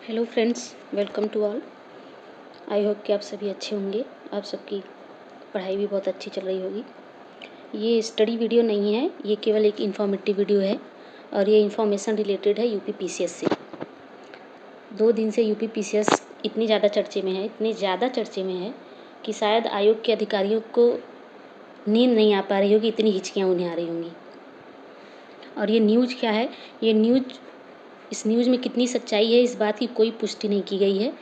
Hello friends, welcome to all. I hope कि आप सभी अच्छे होंगे। आप सबकी पढ़ाई भी बहुत अच्छी चल रही होगी। ये स्टडी वीडियो नहीं है, ये केवल एक इन्फॉर्मेटिव वीडियो है और ये इन्फॉर्मेशन रिलेटेड है यूपी पीसीएस से। 2 दिन से यूपी पीसीएस इतनी ज़्यादा चर्चे में है, इतनी ज़्यादा चर्चे में है कि शायद आयोग के अधिकारियों को नींद नहीं आ पा रही होगी, इतनी हिचकियाँ उन्हें आ रही होंगी। और ये न्यूज़ क्या है, इस न्यूज़ में कितनी सच्चाई है, इस बात की कोई पुष्टि नहीं की गई है।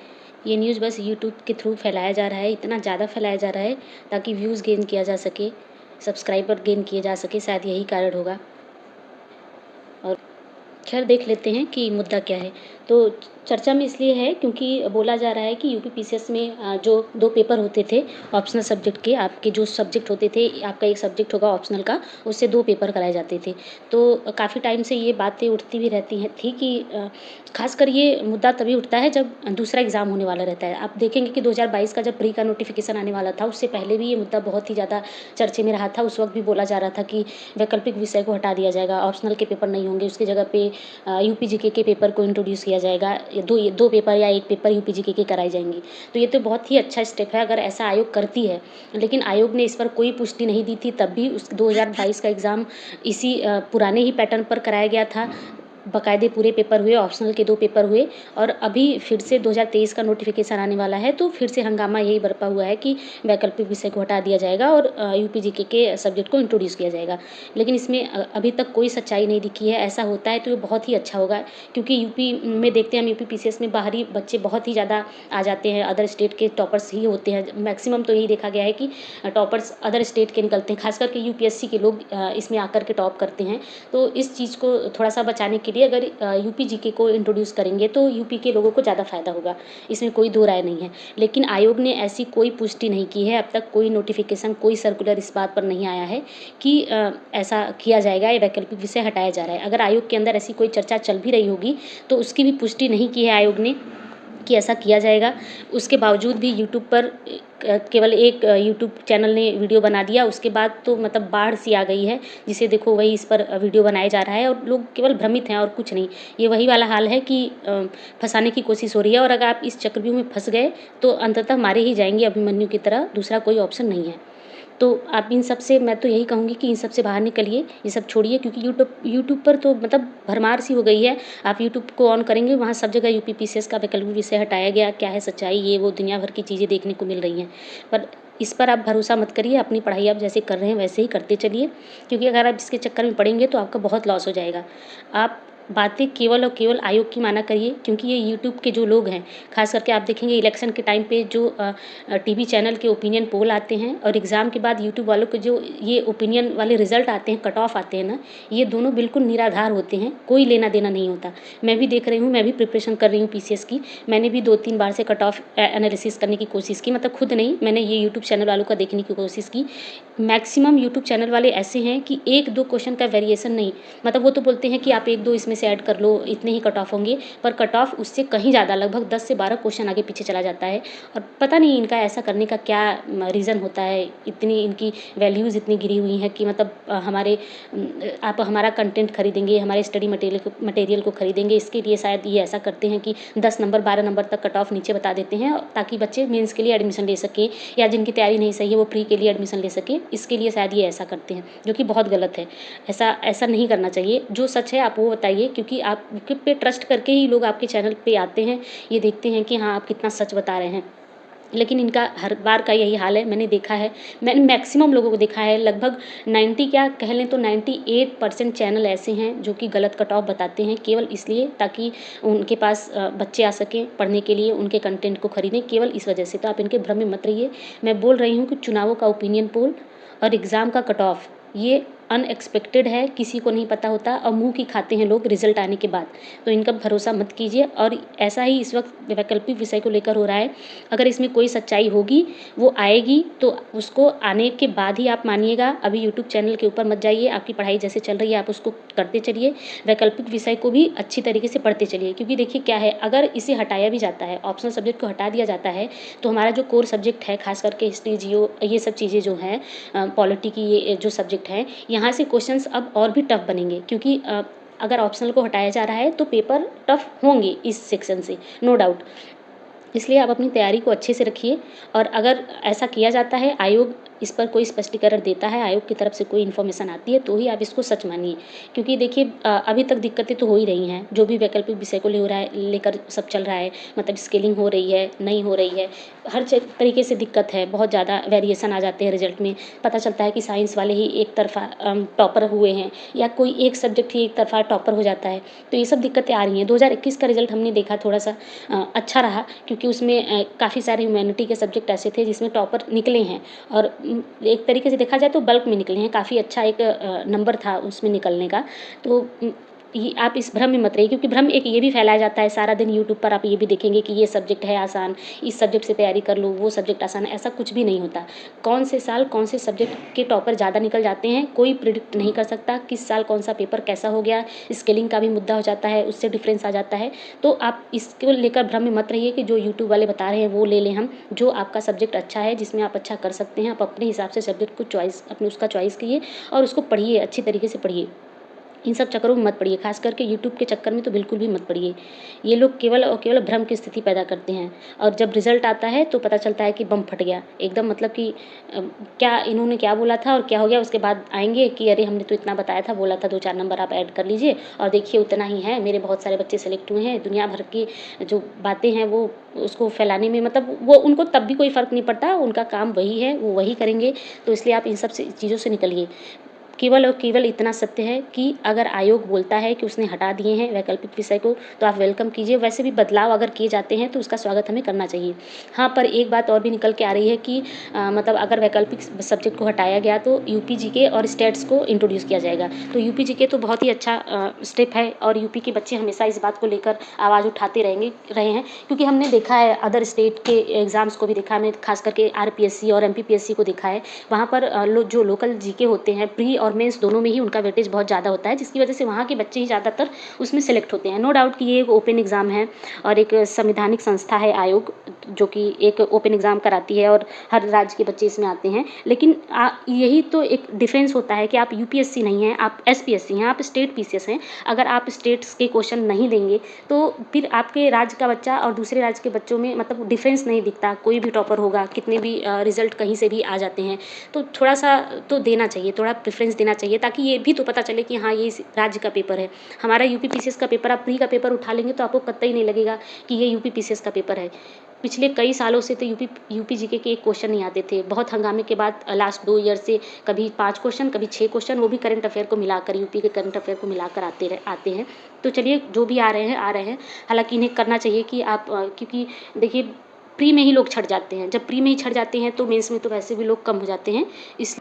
ये न्यूज़ बस यूट्यूब के थ्रू फैलाया जा रहा है, इतना ज़्यादा फैलाया जा रहा है ताकि व्यूज़ गेन किया जा सके, सब्सक्राइबर गेन किए जा सके, शायद यही कारण होगा। और खैर देख लेते हैं कि मुद्दा क्या है। तो चर्चा में इसलिए है क्योंकि बोला जा रहा है कि यूपी पीसीएस में जो 2 पेपर होते थे ऑप्शनल सब्जेक्ट के, आपके जो सब्जेक्ट होते थे, आपका एक सब्जेक्ट होगा ऑप्शनल का, उससे 2 पेपर कराए जाते थे। तो काफ़ी टाइम से ये बातें उठती भी रहती हैं थी कि ख़ासकर ये मुद्दा तभी उठता है जब दूसरा एग्ज़ाम होने वाला रहता है। आप देखेंगे कि 2022 का जब प्री का नोटिफ़िकेशन आने वाला था, उससे पहले भी ये मुद्दा बहुत ही ज़्यादा चर्चे में रहा था। उस वक़्त भी बोला जा रहा था कि वैकल्पिक विषय को हटा दिया जाएगा, ऑप्शनल के पेपर नहीं होंगे, उसकी जगह पे यूपी जीके के पेपर को इंट्रोड्यूस किया जाएगा। ये 2 पेपर या 1 पेपर यूपी जीके के कराए जाएंगे। तो ये तो बहुत ही अच्छा स्टेप है अगर ऐसा आयोग करती है। लेकिन आयोग ने इस पर कोई पुष्टि नहीं दी थी, तब भी उस 2022 का एग्ज़ाम इसी पुराने ही पैटर्न पर कराया गया था। बाकायदे पूरे पेपर हुए, ऑप्शनल के 2 पेपर हुए और अभी फिर से 2023 का नोटिफ़िकेशन आने वाला है, तो फिर से हंगामा यही बरपा हुआ है कि वैकल्पिक विषय को हटा दिया जाएगा और यूपी जीके के सब्जेक्ट को इंट्रोड्यूस किया जाएगा। लेकिन इसमें अभी तक कोई सच्चाई नहीं दिखी है। ऐसा होता है तो ये बहुत ही अच्छा होगा क्योंकि यूपी में देखते हैं हम, यूपी पीसीएस में बाहरी बच्चे बहुत ही ज़्यादा आ जाते हैं, अदर स्टेट के टॉपर्स ही होते हैं। मैक्सिमम तो यही देखा गया है कि टॉपर्स अदर स्टेट के निकलते हैं, खास करके यूपीएससी के लोग इसमें आकर के टॉप करते हैं। तो इस चीज़ को थोड़ा-सा बचाने के लिए अगर यूपी जीके को इंट्रोड्यूस करेंगे तो यूपी के लोगों को ज़्यादा फ़ायदा होगा, इसमें कोई दो राय नहीं है। लेकिन आयोग ने ऐसी कोई पुष्टि नहीं की है, अब तक कोई नोटिफ़िकेशन, कोई सर्कुलर इस बात पर नहीं आया है कि ऐसा किया जाएगा या वैकल्पिक विषय हटाया जा रहा है। अगर आयोग के अंदर ऐसी कोई चर्चा चल भी रही होगी तो उसकी भी पुष्टि नहीं की है आयोग ने कि ऐसा किया जाएगा। उसके बावजूद भी यूट्यूब पर केवल एक यूट्यूब चैनल ने वीडियो बना दिया, उसके बाद तो मतलब बाढ़ सी आ गई है, जिसे देखो वही इस पर वीडियो बनाया जा रहा है और लोग केवल भ्रमित हैं और कुछ नहीं। ये वही वाला हाल है कि फँसाने की कोशिश हो रही है और अगर आप इस चक्रव्यूह में फँस गए तो अंततः मारे ही जाएँगे अभिमन्यु की तरह, दूसरा कोई ऑप्शन नहीं है। तो आप इन सब से, मैं तो यही कहूँगी कि इन सब से बाहर निकलिए, ये सब छोड़िए क्योंकि यूट्यूब पर तो मतलब भरमार सी हो गई है। आप यूट्यूब को ऑन करेंगे, वहाँ सब जगह यूपी पीसीएस का वैकल्पिक विषय हटाया गया, क्या है सच्चाई, ये वो दुनिया भर की चीज़ें देखने को मिल रही हैं। पर इस पर आप भरोसा मत करिए, अपनी पढ़ाई आप जैसे कर रहे हैं वैसे ही करते चलिए क्योंकि अगर आप इसके चक्कर में पड़ेंगे तो आपका बहुत लॉस हो जाएगा। आप बातें केवल और केवल आयोग की माना करिए क्योंकि ये यूट्यूब के जो लोग हैं, ख़ास करके आप देखेंगे इलेक्शन के टाइम पे जो टीवी चैनल के ओपिनियन पोल आते हैं और एग्ज़ाम के बाद यूट्यूब वालों के जो ये ओपिनियन वाले रिज़ल्ट आते हैं, कट ऑफ आते हैं ना, ये दोनों बिल्कुल निराधार होते हैं, कोई लेना देना नहीं होता। मैं भी देख रही हूँ, मैं भी प्रिपरेशन कर रही हूँ पीसीएस की, मैंने भी 2-3 बार से कट ऑफ एनालिसिस करने की कोशिश की, मतलब खुद नहीं, मैंने ये यूट्यूब चैनल वालों का देखने की कोशिश की। मैक्सिमम यूट्यूब चैनल वाले ऐसे हैं कि 1-2 क्वेश्चन का वेरिएशन नहीं, मतलब वो तो बोलते हैं कि आप 1-2 इसमें से ऐड कर लो, इतने ही कट ऑफ होंगे, पर कट ऑफ उससे कहीं ज़्यादा, लगभग 10 से 12 क्वेश्चन आगे पीछे चला जाता है। और पता नहीं इनका ऐसा करने का क्या रीज़न होता है, इतनी इनकी वैल्यूज़ इतनी गिरी हुई हैं कि मतलब आप हमारा कंटेंट खरीदेंगे, हमारे स्टडी मटेरियल को खरीदेंगे, इसके लिए शायद ये ऐसा करते हैं कि 10 नंबर 12 नंबर तक कट ऑफ नीचे बता देते हैं ताकि बच्चे मेंस के लिए एडमिशन ले सकें या जिनकी तैयारी नहीं सही है वो प्री के लिए एडमिशन ले सकें, इसके लिए शायद ये ऐसा करते हैं, जो कि बहुत गलत है। ऐसा नहीं करना चाहिए। जो सच है आप वो बताइए क्योंकि आपके पे ट्रस्ट करके ही लोग आपके चैनल पे आते हैं, ये देखते हैं कि हाँ आप कितना सच बता रहे हैं। लेकिन इनका हर बार का यही हाल है, मैंने देखा है, मैंने मैक्सिमम लोगों को देखा है, लगभग 90 क्या कह लें तो 98% चैनल ऐसे हैं जो कि गलत कट ऑफ बताते हैं केवल इसलिए ताकि उनके पास बच्चे आ सकें पढ़ने के लिए, उनके कंटेंट को खरीदें, केवल इस वजह से। तो आप इनके भ्रम में मत रहिए। मैं बोल रही हूँ कि चुनावों का ओपिनियन पोल और एग्ज़ाम का कट ऑफ ये अनएक्सपेक्टेड है, किसी को नहीं पता होता और मुँह की खाते हैं लोग रिज़ल्ट आने के बाद। तो इनका भरोसा मत कीजिए और ऐसा ही इस वक्त वैकल्पिक विषय को लेकर हो रहा है। अगर इसमें कोई सच्चाई होगी, वो आएगी तो उसको आने के बाद ही आप मानिएगा। अभी यूट्यूब चैनल के ऊपर मत जाइए, आपकी पढ़ाई जैसे चल रही है आप उसको करते चलिए, वैकल्पिक विषय को भी अच्छी तरीके से पढ़ते चलिए क्योंकि देखिए क्या है, अगर इसे हटाया भी जाता है, ऑप्शनल सब्जेक्ट को हटा दिया जाता है, तो हमारा जो कोर सब्जेक्ट है, खास करके हिस्ट्री, जियो, ये सब चीज़ें जो हैं, पॉलिटी की ये जो सब्जेक्ट हैं, यहाँ से क्वेश्चंस अब और भी टफ बनेंगे क्योंकि अगर ऑप्शनल को हटाया जा रहा है तो पेपर टफ होंगे इस सेक्शन से, नो डाउट। इसलिए आप अपनी तैयारी को अच्छे से रखिए, और अगर ऐसा किया जाता है, आयोग इस पर कोई स्पष्टीकरण देता है, आयोग की तरफ से कोई इन्फॉर्मेशन आती है, तो ही आप इसको सच मानिए। क्योंकि देखिए अभी तक दिक्कतें तो हो ही रही हैं, जो भी वैकल्पिक विषय को लेकर सब चल रहा है, मतलब स्केलिंग हो रही है, नहीं हो रही है, हर तरीके से दिक्कत है, बहुत ज़्यादा वेरिएशन आ जाते हैं रिजल्ट में। पता चलता है कि साइंस वाले ही एक तरफा टॉपर हुए हैं, या कोई एक सब्जेक्ट ही एक तरफा टॉपर हो जाता है। तो ये सब दिक्कतें आ रही हैं। 2021 का रिजल्ट हमने देखा, थोड़ा सा अच्छा रहा, क्योंकि उसमें काफ़ी सारे ह्यूमैनिटी के सब्जेक्ट ऐसे थे जिसमें टॉपर निकले हैं, और एक तरीके से देखा जाए तो बल्क में निकले हैं, काफ़ी अच्छा एक नंबर था उसमें निकलने का। तो ये आप इस भ्रम में मत रहिए, क्योंकि भ्रम एक ये भी फैलाया जाता है, सारा दिन यूट्यूब पर आप ये भी देखेंगे कि ये सब्जेक्ट है आसान, इस सब्जेक्ट से तैयारी कर लो, वो सब्जेक्ट आसान है। ऐसा कुछ भी नहीं होता। कौन से साल कौन से सब्जेक्ट के टॉपर ज़्यादा निकल जाते हैं कोई प्रिडिक्ट नहीं कर सकता। किस साल कौन सा पेपर कैसा हो गया, स्केलिंग का भी मुद्दा हो जाता है, उससे डिफरेंस आ जाता है। तो आप इसको लेकर भ्रम में मत रहिए कि जो यूट्यूब वाले बता रहे हैं वो ले लें हम। जो आपका सब्जेक्ट अच्छा है, जिसमें आप अच्छा कर सकते हैं, आप अपने हिसाब से सब्जेक्ट को चॉइस अपने उसका चॉइस कीजिए, और उसको पढ़िए, अच्छी तरीके से पढ़िए। इन सब चक्करों में मत पड़िए, खास करके यूट्यूब के चक्कर में तो बिल्कुल भी मत पड़िए। ये लोग केवल और केवल भ्रम की स्थिति पैदा करते हैं, और जब रिजल्ट आता है तो पता चलता है कि बम फट गया एकदम, मतलब कि क्या इन्होंने क्या बोला था और क्या हो गया। उसके बाद आएंगे कि अरे हमने तो इतना बताया था, बोला था 2-4 नंबर आप ऐड कर लीजिए, और देखिए उतना ही है, मेरे बहुत सारे बच्चे सेलेक्ट हुए हैं। दुनिया भर की जो बातें हैं वो उसको फैलाने में, मतलब वो उनको तब भी कोई फ़र्क नहीं पड़ता, उनका काम वही है, वो वही करेंगे। तो इसलिए आप इन सब चीज़ों से निकलिए। केवल और केवल इतना सत्य है कि अगर आयोग बोलता है कि उसने हटा दिए हैं वैकल्पिक विषय को, तो आप वेलकम कीजिए। वैसे भी बदलाव अगर किए जाते हैं तो उसका स्वागत हमें करना चाहिए। हाँ, पर एक बात और भी निकल के आ रही है कि मतलब अगर वैकल्पिक सब्जेक्ट को हटाया गया तो यूपी जीके और स्टेट्स को इंट्रोड्यूस किया जाएगा। तो यूपी जीके तो बहुत ही अच्छा स्टेप है, और यूपी के बच्चे हमेशा इस बात को लेकर आवाज़ उठाते रहे हैं, क्योंकि हमने देखा है अदर स्टेट के एग्ज़ाम्स को भी देखा, हमने खास करके आरपीएससी और एमपीपीएससी को देखा है। वहाँ पर जो लोकल जीके होते हैं, प्री और मेंस दोनों में ही उनका वेटेज बहुत ज़्यादा होता है, जिसकी वजह से वहाँ के बच्चे ही ज़्यादातर उसमें सेलेक्ट होते हैं। नो डाउट कि ये एक ओपन एग्ज़ाम है, और एक संवैधानिक संस्था है आयोग, जो कि एक ओपन एग्ज़ाम कराती है, और हर राज्य के बच्चे इसमें आते हैं। लेकिन यही तो एक डिफरेंस होता है कि आप यूपीएससी नहीं हैं, आप एसपीएससी हैं, आप स्टेट पीसीएस हैं। अगर आप स्टेट्स के क्वेश्चन नहीं देंगे तो फिर आपके राज्य का बच्चा और दूसरे राज्य के बच्चों में मतलब डिफरेंस नहीं दिखता। कोई भी टॉपर होगा, कितने भी रिजल्ट कहीं से भी आ जाते हैं, तो थोड़ा सा तो देना चाहिए, थोड़ा प्रेफरेंस देना चाहिए, ताकि ये भी तो पता चले कि हाँ ये इस राज्य का पेपर है। हमारा यूपी पीसीएस का पेपर, आप प्री का पेपर उठा लेंगे तो आपको कतई नहीं लगेगा कि ये यूपी पीसीएस का पेपर है। पिछले कई सालों से तो यूपी जीके के एक क्वेश्चन नहीं आते थे। बहुत हंगामे के बाद लास्ट 2 ईयर से कभी 5 क्वेश्चन, कभी 6 क्वेश्चन, वो भी करंट अफेयर को मिलाकर, यूपी के करंट अफेयर को मिलाकर आते हैं। तो चलिए, जो भी आ रहे हैं। हालांकि इन्हें करना चाहिए कि आप क्योंकि देखिए प्री में ही लोग छट जाते हैं। जब प्री में ही छट जाते हैं तो मेंस में तो वैसे भी लोग कम हो जाते हैं। इस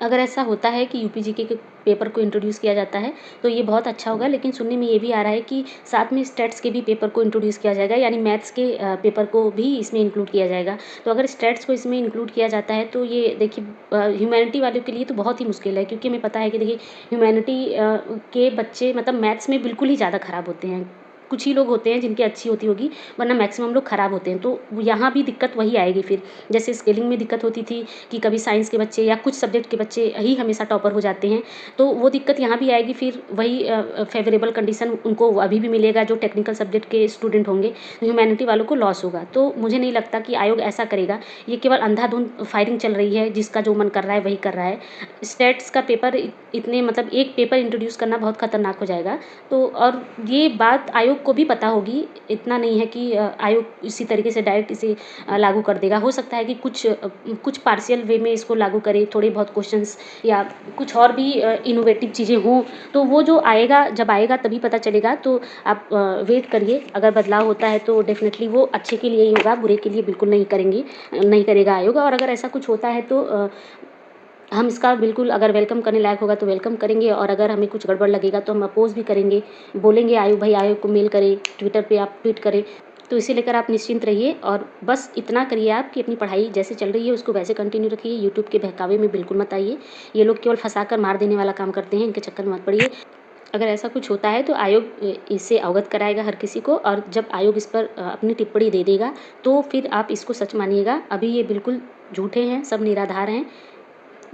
अगर ऐसा होता है कि यूपी जीके के पेपर को इंट्रोड्यूस किया जाता है तो ये बहुत अच्छा होगा। लेकिन सुनने में ये भी आ रहा है कि साथ में स्टैट्स के भी पेपर को इंट्रोड्यूस किया जाएगा, यानी मैथ्स के पेपर को भी इसमें इंक्लूड किया जाएगा। तो अगर स्टैट्स को इसमें इंक्लूड किया जाता है तो ये देखिए ह्यूमैनिटी वालों के लिए तो बहुत ही मुश्किल है, क्योंकि हमें पता है कि देखिए ह्यूमैनिटी के बच्चे मतलब मैथ्स में बिल्कुल ही ज़्यादा ख़राब होते हैं। कुछ ही लोग होते हैं जिनकी अच्छी होती होगी, वरना मैक्सिमम लोग ख़राब होते हैं। तो यहाँ भी दिक्कत वही आएगी फिर, जैसे स्केलिंग में दिक्कत होती थी कि कभी साइंस के बच्चे या कुछ सब्जेक्ट के बच्चे ही हमेशा टॉपर हो जाते हैं, तो वो दिक्कत यहाँ भी आएगी। फिर वही फेवरेबल कंडीशन उनको अभी भी मिलेगा जो टेक्निकल सब्जेक्ट के स्टूडेंट होंगे, ह्यूमैनिटी वालों को लॉस होगा। तो मुझे नहीं लगता कि आयोग ऐसा करेगा। ये केवल अंधाधुंध फायरिंग चल रही है, जिसका जो मन कर रहा है वही कर रहा है। स्टेट्स का पेपर इतने मतलब एक पेपर इंट्रोड्यूस करना बहुत खतरनाक हो जाएगा। तो और ये बात आयोग को भी पता होगी, इतना नहीं है कि आयोग इसी तरीके से डायरेक्ट इसे लागू कर देगा। हो सकता है कि कुछ पार्शियल वे में इसको लागू करे, थोड़े बहुत क्वेश्चंस या कुछ और भी इनोवेटिव चीज़ें हों, तो वो जो आएगा, जब आएगा तभी पता चलेगा। तो आप वेट करिए, अगर बदलाव होता है तो डेफिनेटली वो अच्छे के लिए ही होगा, बुरे के लिए बिल्कुल नहीं करेगा आयोग। और अगर ऐसा कुछ होता है तो हम इसका बिल्कुल, अगर वेलकम करने लायक होगा तो वेलकम करेंगे, और अगर हमें कुछ गड़बड़ लगेगा तो हम अपोज़ भी करेंगे, बोलेंगे आयोग भाई, आयोग को मेल करें, ट्विटर पे आप ट्वीट करें। तो इसे लेकर आप निश्चिंत रहिए, और बस इतना करिए आप कि अपनी पढ़ाई जैसे चल रही है उसको वैसे कंटिन्यू रखिए। यूट्यूब के बहकावे में बिल्कुल मत आइए। ये लोग केवल फंसा कर मार देने वाला काम करते हैं, इनके चक्कर में मत पड़िए। अगर ऐसा कुछ होता है तो आयोग इससे अवगत कराएगा हर किसी को, और जब आयोग इस पर अपनी टिप्पणी दे देगा तो फिर आप इसको सच मानिएगा। अभी ये बिल्कुल झूठे हैं, सब निराधार हैं।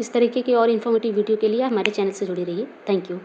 इस तरीके के और इन्फॉर्मेटिव वीडियो के लिए हमारे चैनल से जुड़े रहिए। Thank you.